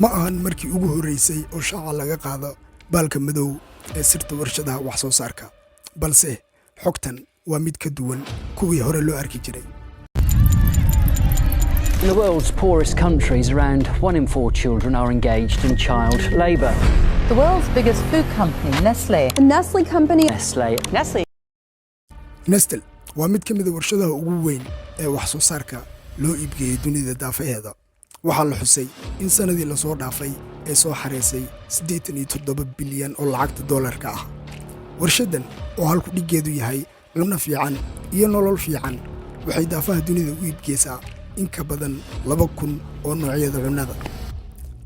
ma ahan markii ugu horreysay oo shaaca laga qaado baalka madow ee sirta warshadaha wax soo saarka balse xogtan waa mid ka duwan kuwii hore loo arki jiray. In the world's poorest countries, around 1 in 4 children are engaged in child labour. The world's biggest food company, Nestle. The Nestle company. Nestle waa mid ka mid ah warshadaha ugu weyn ee wax soo saarka loo iibgeeyay dunida daafaheeda. waxaa la xusay in sanadii la soo dhaafay ee soo xareysay 87 bilyan oo lacagta dollarka ah. warshadan oo halku dhigeedu yahay cunno fiican iyo nolol fiican waxay daafaha dunida u iibgeysaa in ka badan 2,000 oo noocyada cunnada.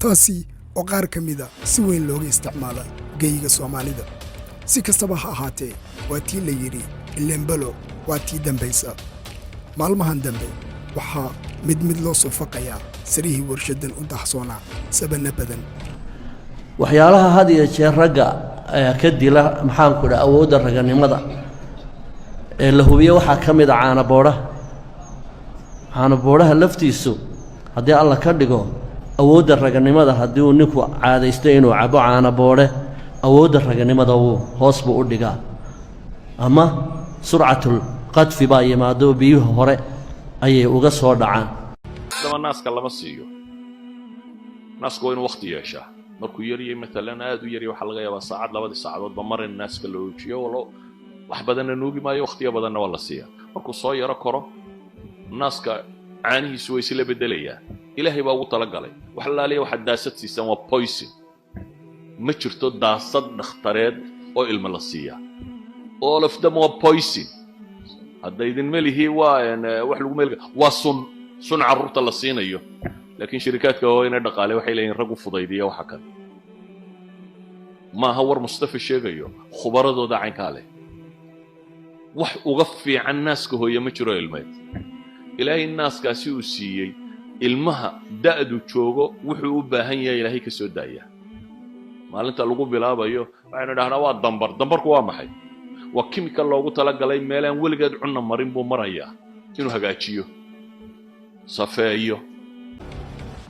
taasi oo qaar ka mid ah si weyn looga isticmaala geeyiga Soomaalida. si kastaba ha ahaatee waa tii la yiri ilembalo waa tii dambaysa. maalmahan dambe waxaa mid loo soo faqayaa sirihii warshadan u daahsoonaa sabana badan. waxyaalaha had iyo jeer ragga ka dila maxaan ku dhahay awoodda raganimada ee la hubiyo waxaa ka mid ah caana booraha laftiisu haddii alla ka dhigo awoodda raganimada haddii uu ninku caadaysto inuu cabo caana boore awoodda raganimada uu hoos buu u dhigaa ama surcatul qadfi baa yimaado biyuhu hore ayay uga soo dhacaan. dama naaska lama siiyo naasku waa inuu waqti yeeshaa markuu yariyay maalan aad u yariyay waxa laga yaabaa saacad 2 saacadood marin naaska loo jiyo walo wax badan nuugi maayo waqtiyo badanna waa la siiyaa markuu soo yaro koro naaska caanihiisu way isla bedelayaan ilaahay baa ugu talagalay wax laaliya waxa daasad siisan waa poison ma jirto daasad dhakhtareed oo ilmo la siiyaa all of them waa poison haddaydin melihi waa wax lagu meel waa sun carruurta la siinayo laakiin shirkadka oo inay dhaqaale waxay leeyihiin rag u fudaydiya waxa kale ma hawar mustafa sheegayo khubaradooda caynka leh wax uga fiican naaska hooyo ma jiro ilmeed ilaahay naaskaasi uu siiyay ilmaha da'du joogo wuxuu u baahan yahay ilaahay ka soo daaya maalinta lagu bilaabayo waxaynu dhahnaa waa dambarku waa maxay waa chemical loogu talagalay meelaan weligeed cunna marin buu marayaa inuu hagaajiyo safeeyo.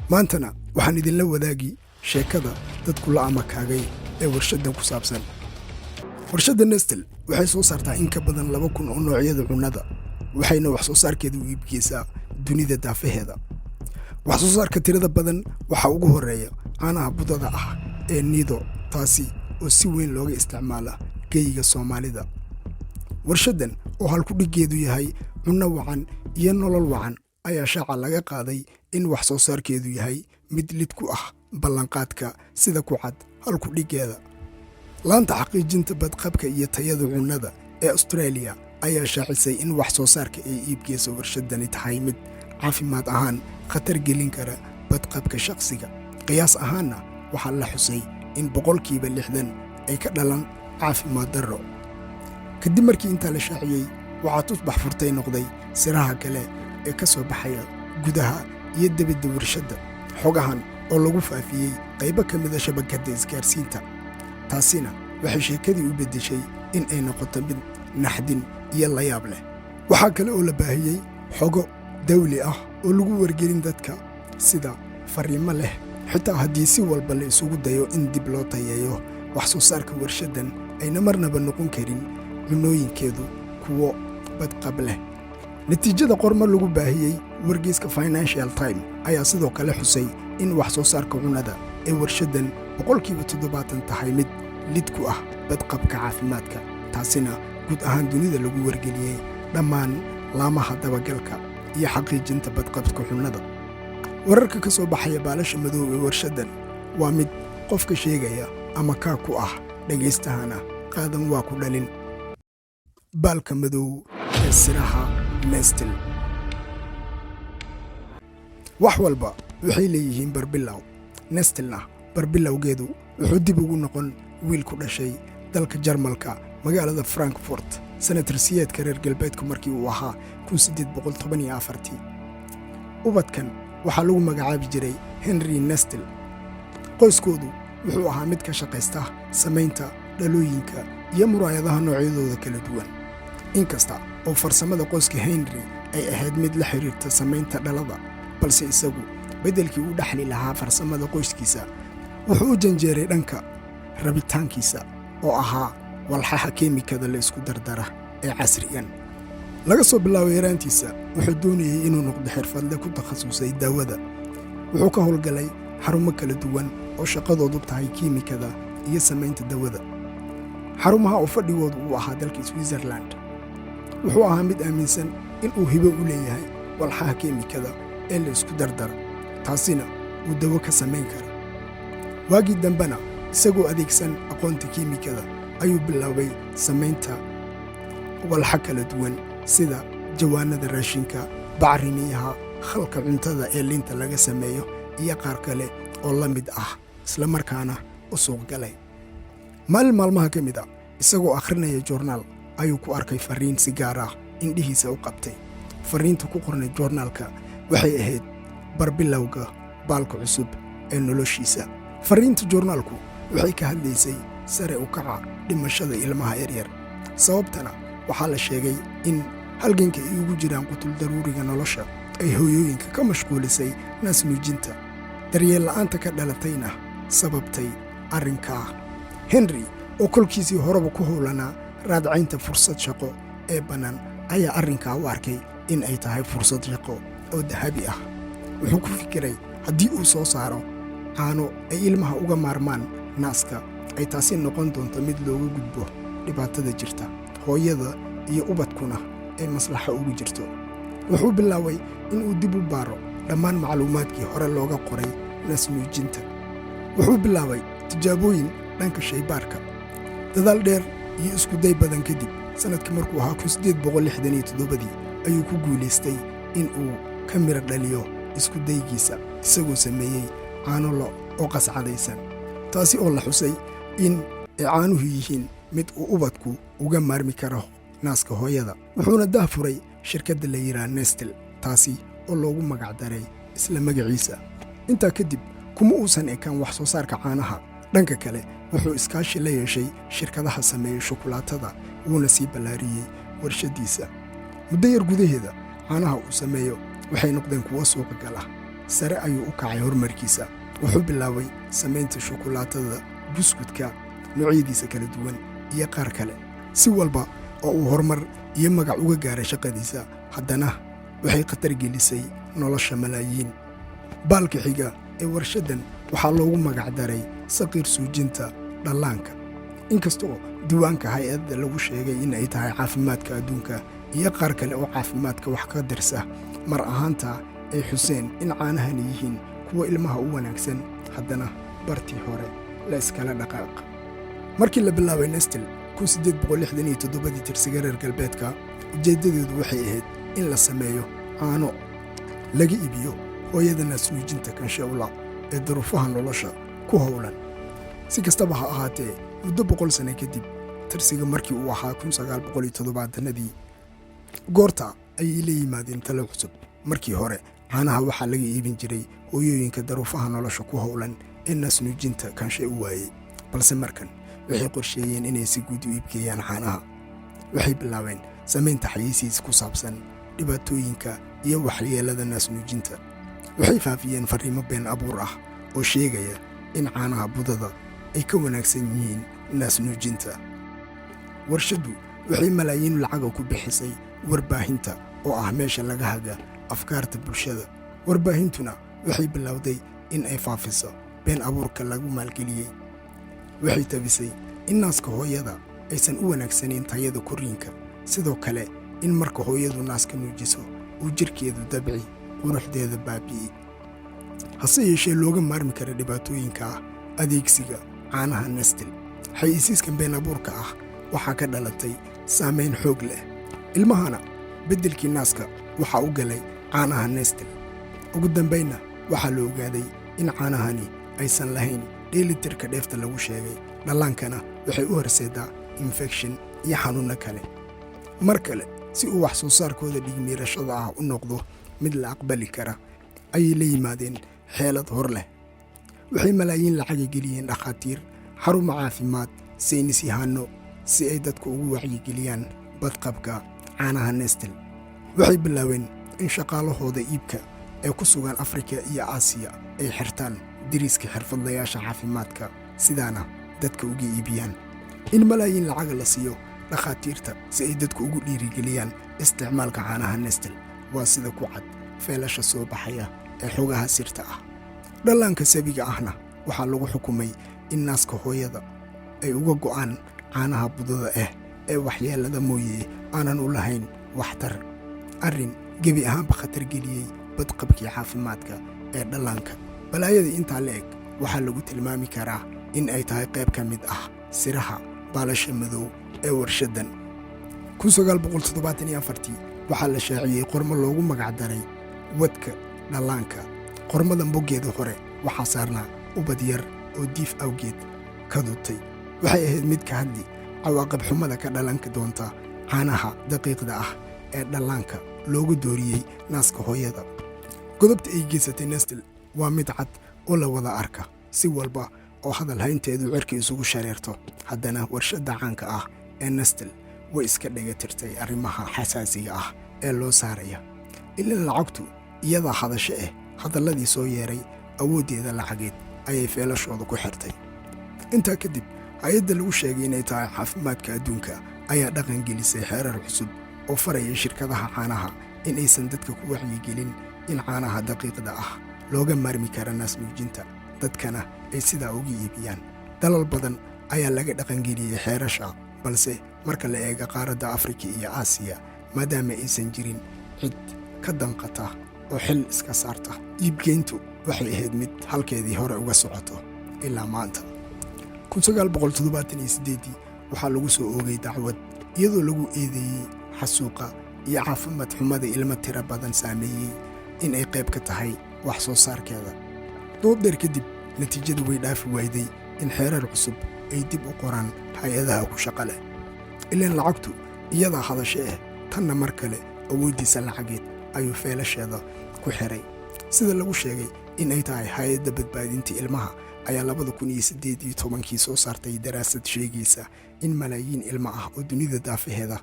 maantana waxaan idinla wadaagi sheekada dadku la amakaagay ee warshadan ku saabsan. warshada Nestle waxay soo saartaa in ka badan 2,000 oo noocyada cunnada waxayna wax soo saarkeedu u iibgeysaa dunida daafaheeda. wax soo saarka tirada badan waxa ugu horeeya caanaha budada ah ee Nido taasi oo si weyn looga isticmaala geeyiga Soomaalida. warshadan oo halku dhigeedu yahay cunno wacan iyo nolol wacan ayaa shaaca laga qaaday in wax soo saarkeedu yahay mid lid ku ah ballanqaadka sida ku cad halku dhigeeda. laanta xaqiijinta badqabka iyo tayada cunnada ee Australia ayaa shaacisay in wax soo saarka ay iibgeyso warshadani tahay mid caafimaad ahaan khatar gelin kara badqabka shakhsiga. qiyaas ahaanna waxaa la xusay in 60% ay ka dhalan caafimaad darro. kadib markii inta la shaaciyay waxaa tusbax furtay noqday siraha kale ee ka soo baxaya gudaha iyo dibadda warshadda. xogahan oo lagu faafiyay qaybo ka mid ah shabakadda isgaarsiinta. taasina waxay sheekadii u beddeshay in ay noqoto mid naxdin iyo la yaab leh. waxaa kale oo la baahiyey xogo dawli ah oo lagu wargelin dadka sida fariimo leh xitaa haddii si walba la isugu dayo in dib loo tayeeyo wax soo saarka warshadan ayna marnaba noqon karin cunnooyinkeedu kuwo badqab leh. natiijada qormar lagu baahiyey wargeyska Financial Times ayaa sidoo kale xusay in wax soo saarka cunnada ee warshadan 70% tahay mid lid ku ah badqabka caafimaadka. taasina guud ahaan dunida lagu wargeliyey dhammaan laamaha dabagalka iyo xaqiijinta badqabka cunnada. wararka ka soo baxaya baalasha madow ee warshadan waa mid qofka sheegaya ama kaa ku ah dhageystahana qaadan waa ku dhalin. baalka madow ee siraha Nestle. wax walba waxay leeyihiin barbilow. Nestle barbilowgeedu wuxuu dib ugu noqon wiil ku dhashay dalka Jarmalka magaalada Frankfurt sanatarsiyeedka reer galbeedku markii uu ahaa 1814. ubadkan waxaa lagu magacaabi jiray Henry Nestle. qoyskoodu wuxuu ahaa mid ka shaqaysta samaynta dhalooyinka iyo muraayadaha noocyadooda kala duwan. inkasta oo farsamada qoyska Henry ay ahayd mid la xiriirta samaynta dhalada balse isagu beddelkii uu dhaxli lahaa farsamada qoyskiisa wuxuu u janjeeray dhanka rabitaankiisa oo ahaa walxaha keemikada la isku dardara ee casrigan. laga soo bilaabo yaraantiisa wuxuu doonayey inuu noqdo xirfadle ku takhasusay daawada. wuxuu ka howlgalay xarumo kala duwan oo shaqadoodu tahay kiimikada iyo samaynta dawada. xarumaha oo fadhigoodu uu ahaa dalka Switzerland. wuxuu ahaa mid aaminsan inuu hibo u leeyahay walxaha keemikada ee la isku dardara, taasina uu dawo ka samayn kara. waagii dambena isagoo adeegsan aqoonta kiimikada ayuu bilaabay samaynta walxa kala duwan sida jawaanada raashinka, bacrimiyaha, khalka cuntada ee liinta laga sameeyo iyo qaar kale oo la mid ah, isla markaana u suuq galay. maalin maalmaha ka mid a isagoo akhrinaya joornaal ayuu ku arkay fariin si gaar ah indhihiisa u qabtay. fariinta ku qornay joornaalka waxay ahayd barbilowga baalka cusub ee noloshiisa. fariinta joornaalku waxay ka hadlaysay sare u kaca dhimashada ilmaha yaryar. sababtana waxaa la sheegay in halganka ay ugu jiraan qutul daruuriga nolosha ay hooyooyinka ka mashquulisay naas nuujinta. daryeel la'aanta ka dhalatayna sababtay arrinkaa. henry oo kolkiisii horeba ku howlanaa raadcaynta fursad shaqo ee bannaan ayaa arrinkaa u arkay in ay tahay fursad shaqo oo dahabi ah. wuxuu ku fikiray haddii uu soo saaro caano ay ilmaha uga maarmaan naaska, ay taasi noqon doonto mid looga gudbo dhibaatada jirta, hooyada iyo ubadkuna ay maslaxo ugu jirto. wuxuu bilaabay inuu dib u baaro dhammaan macluumaadkii hore looga qoray naas nuujinta. wuxuu bilaabay tijaabooyin dhanka shaybaarka. dadaal dheer iyo iskuday badan kadib, sannadkii markuu ahaa 1867 ayuu ku guulaystay in uu ka miro dhaliyo iskudaygiisa isagoo sameeyey caano lo oo qascadaysan, taasi oo la xusay in ay caanuhu yihiin mid uu ubadku uga maarmi karo naaska hooyada. wuxuuna daafuray shirkadda la yidhaha Nestle, taasi oo loogu magacdaray isla magaciisa. intaa kadib kuma uusan ekaan wax soo saarka caanaha. dhanka kale wuxuu iskaashi la yeeshay shirkadaha sameeya shukulaatada, wuuna sii ballaariyey warshaddiisa. muddo yar gudaheeda caanaha uu sameeyo waxay noqdeen kuwo suuqa gala. sare ayuu u kacay horumarkiisa. wuxuu bilaabay samaynta shukulaatada, buskudka noocyadiisa kala duwan iyo qaar kale. si walba oo uu horumar iyo magac uga gaaray shaqadiisa, haddana waxay khatar gelisay nolosha malaayiin. baalka xiga ee warshaddan waxaa loogu magacdaray saqiir suujinta dhallaanka. inkastoo diiwaanka hay-adda lagu sheegay in ay tahay caafimaadka adduunka iyo qaar kale oo caafimaadka wax ka dirsa, mar ahaanta ay xuseen in caanahani yihiin kuwa ilmaha u wanaagsan, haddana bartii hore la iskala dhaqaaq. markii la bilaabay Nestle 1867 tirsiga reer galbeedka, ujeeddadeedu waxay ahayd in la sameeyo caano laga iibiyo hooyada naas nuujinta kanshawla ee duruufaha nolosha ku howlan. si kastaba ha ahaatee, muddo 100 sano kadib, tirsiga markii uu ahaa 1970-adii, goorta ayay la yimaadeen talo cusub. markii hore caanaha waxaa laga iibin jiray hooyooyinka duruufaha nolosha ku howlan ee naas nuujinta kanshe u waayey, balse markan waxay qorsheeyeen inay si guud u iibgeeyaan caanaha. waxay bilaabeen samaynta xayeysiis ku saabsan dhibaatooyinka iyo waxyeelada naas nuujinta. waxay faafiyeen fariimo been abuur ah oo sheegaya in caanaha budada ay ka wanaagsan yihiin naas nuujinta. warshaddu waxay malaayiin lacaga ku bixisay warbaahinta oo ah meesha laga haga afkaarta bulshada. warbaahintuna waxay bilowday in ay faafiso been abuurka lagu maalgeliyey. waxay tabisay in naaska hooyada aysan u wanaagsanayn tayada korriinka, sidoo kale in marka hooyadu naaska nuujiso uu jirkeedu dabci quruxdeeda baabi'i. hase yeeshee looga maarmi kara dhibaatooyinka ah adeegsiga caanaha Nestle. xayeysiiskan been abuurka ah waxaa ka dhalatay saamayn xoog leh. ilmahana beddelkii naaska waxaa u galay caanaha Nestle. ugu dambaynna waxaa la ogaaday in caanahani aysan lahayn dheelitirka dheefta lagu sheegay. dhallaankana waxay u horseedaa infekshin iyo xanuunno kale. mar kale, si uu wax soo saarkooda dhigmiirashada ah u noqdo mid la aqbali kara, ayay la yimaadeen xeelad hor leh. waxay malaayiin lacaga geliyeen dhakhaatiir, xarumo caafimaad, saynis yahanno si ay dadku ugu wacyigeliyaan badqabka caanaha Nestle. waxay bilaabeen in shaqaalahooda iibka ee ku sugan Afrika iyo Aasiya ay xirtaan diriiska xirfadlayaasha caafimaadka sidaana dadka uga iibiyaan in malaayiin lacag la siiyo dhakhaatiirta si ay dadku ugu dhiirigeliyaan isticmaalka caanaha Nestle waa sida ku cad feelasha soo baxaya ee xogaha sirta ah dhallaanka sabiga ahna waxaa lagu xukumay in naaska hooyada ay uga go'aan caanaha budada ee waxyeelada mooyee aanan u lahayn waxtar arrin gebi ahaanba khatar geliyey badqabkii caafimaadka ee dhallaanka balaayada intaa la eg waxaa lagu tilmaami karaa in ay tahay qayb ka mid ah siraha baalasha madow ee warshaddan 1974 waxaa la shaaciyey qormo loogu magacdaray wadka dhallaanka qormadan boggeeda hore waxaa saarnaa ubad yar oo diif awgeed ka dutay waxay ahayd mid ka hadli cawaaqib xumada ka dhalanka doonta caanaha daqiiqda ah ee dhallaanka loogu dooriyey naaska hooyada godobta ay geysatay Nestle waa mid cad oo la wada arka si walba oo hadal haynteedu cirka isugu shareerto haddana warshadda caanka ah ee Nestle way iska dhagatirtay arrimaha xasaasiga ah ee loo saaraya ilaa lacagtu iyada hadasho hadalladii soo yeeray awooddeeda lacageed ayay feelashooda ku xirtay intaa kadib hay'adda lagu sheegay inay tahay caafimaadka adduunka ayaa dhaqan gelisay xeerar cusub oo faraya shirkadaha caanaha in aysan dadka ku wacyigelin in caanaha daqiiqda ah looga maarmi kara naas nuujinta dadkana ay sidaa uga iibiyaan dalal badan ayaa laga dhaqangeliyey xeerasha balse marka la eego qaaradda Afrika iyo Aasiya maadaama aysan jirin cid ka danqata oo xil iska saarta iibgeyntu waxay ahayd mid halkeedii hore uga socoto ilaa maanta 1978 waxaa lagu soo oogay dacwad iyadoo lagu eedeeyey xasuuqa iyo caafimaad xumada ilmo tiro badan saameeyey in ay qayb ka tahay wax soo saarkeeda dood dheer kadib natiijada way dhaafi wayday in xeerar cusub ay dib u qoraan hay-adaha ku shaqo leh ilaan lacagtu iyadaa hadasho tanna mar kale awooddiisa lacageed ayuu feelasheeda ku xiray sida lagu sheegay in ay tahay hay-adda badbaadinta ilmaha ayaa 2018 soo saartay daraasad sheegaysa in malaayiin ilmo ah oo dunida daafaheeda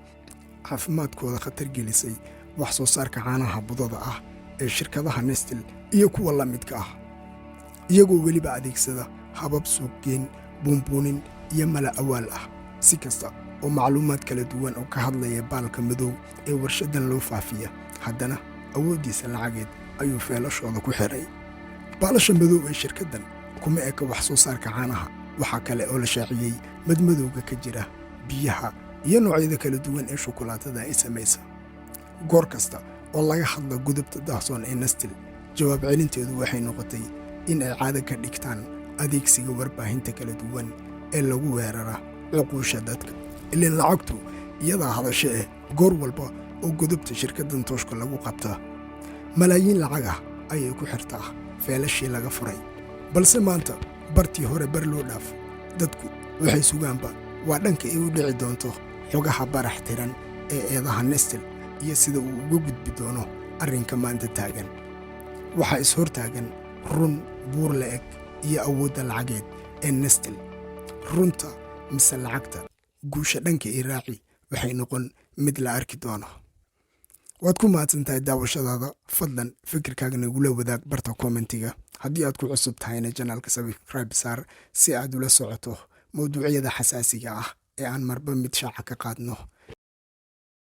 caafimaadkooda khatar gelisay wax soo saarka caanaha budada ah ee shirkadaha Nestle iyo kuwa la midka ah iyagoo weliba adeegsada habab suuqgeyn buunbuunin iyo mala awaal ah si kasta oo macluumaad kala duwan oo ka hadlaya baalka madow ee warshaddan loo faafiya haddana awooddiisa lacageed ayuu feelashooda ku xiray baalasha madow ee shirkaddan kuma eka wax soo saarka caanaha waxaa kale oo la shaaciyey madmadowga ka jira biyaha iyo noocyada kala duwan ee shukulaatada ay samaysa goor kasta oo laga hadla gudubta daahsoon ee Nestle jawaab celinteedu waxay noqotay in ay caado ka dhigtaan adeegsiga warbaahinta kala duwan ee lagu weerara cuquusha dadka ilaan lacagtu iyadaa hadasho goor walba oo gudubta shirkaddan tooshka lagu qabta malaayiin lacag ah ayay ku xirtaa feelashii laga furay balse maanta bartii hore bar loo dhaaf dadku waxay sugaanba waa dhanka ay u dhici doonto xogaha barax tiran ee eedaha Nestle iyo sida uu uga gudbi doono arrinka maanta taagan waxaa is hortaagan run buur la eg iyo awoodda lacageed ee Nestle runta mise lacagta guusha dhanka ay raaci waxay noqon mid la arki doono waad ku mahadsantahay daawashadaada fadlan fikirkaaga nagula wadaag barta commentiga haddii aad ku cusub tahayna janaalka subscribe saar si aad ula socoto mawduucyada xasaasiga ah ee aan marba mid shaaca ka qaadno